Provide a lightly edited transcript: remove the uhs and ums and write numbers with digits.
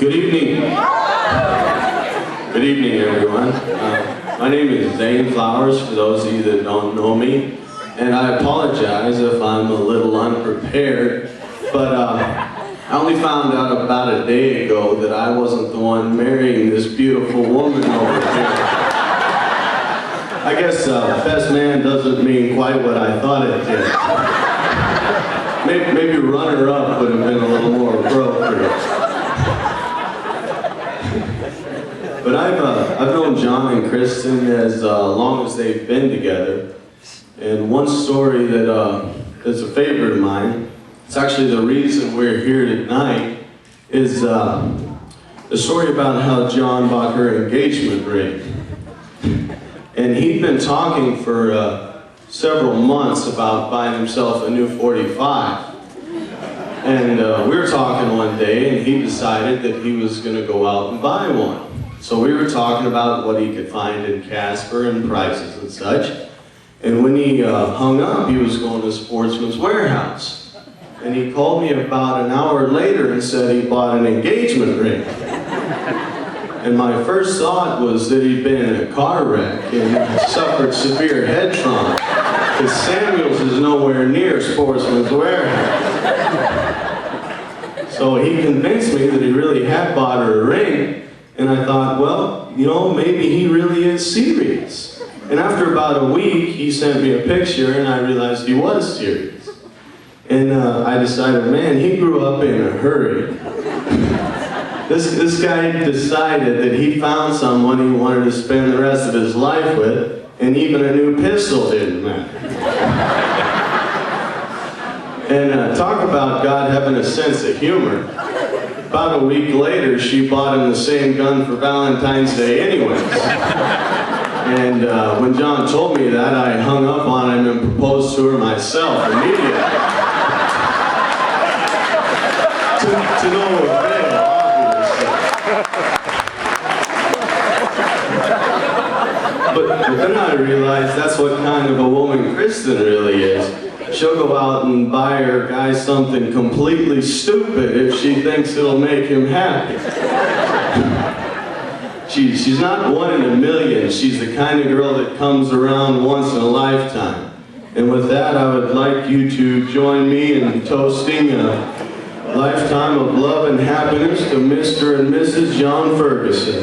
Good evening. Good evening, everyone. My name is Zane Flowers, for those of you that don't know me. And I apologize if I'm a little unprepared, but I only found out about a day ago that I wasn't the one marrying this beautiful woman over here. I guess best man doesn't mean quite what I thought it did. Maybe runner-up would have been a little more appropriate. But I've known John and Kristen as long as they've been together. And one story that is a favorite of mine, it's actually the reason we're here tonight, is the story about how John bought her engagement ring. And he'd been talking for several months about buying himself a new 45. And we were talking one day, and he decided that he was going to go out and buy one. So we were talking about what he could find in Casper and prices and such. And when he hung up, he was going to Sportsman's Warehouse. And he called me about an hour later and said he bought an engagement ring. And my first thought was that he'd been in a car wreck and suffered severe head trauma, because Samuel's is nowhere near Sportsman's Warehouse. So he convinced me that he really had bought her a ring. And I thought, well, you know, maybe he really is serious. And after about a week, he sent me a picture, and I realized he was serious. And I decided, man, he grew up in a hurry. This guy decided that he found someone he wanted to spend the rest of his life with, and even a new pistol didn't matter. And talk about God having a sense of humor. About a week later, she bought him the same gun for Valentine's Day anyways. And when John told me that, I hung up on him and proposed to her myself immediately. to no avail, obviously. But then I realized that's what kind of a woman Kristen really is. She'll go out and buy her guy something completely stupid if she thinks it'll make him happy. She's not one in a million. She's the kind of girl that comes around once in a lifetime. And with that, I would like you to join me in toasting a lifetime of love and happiness to Mr. and Mrs. John Ferguson.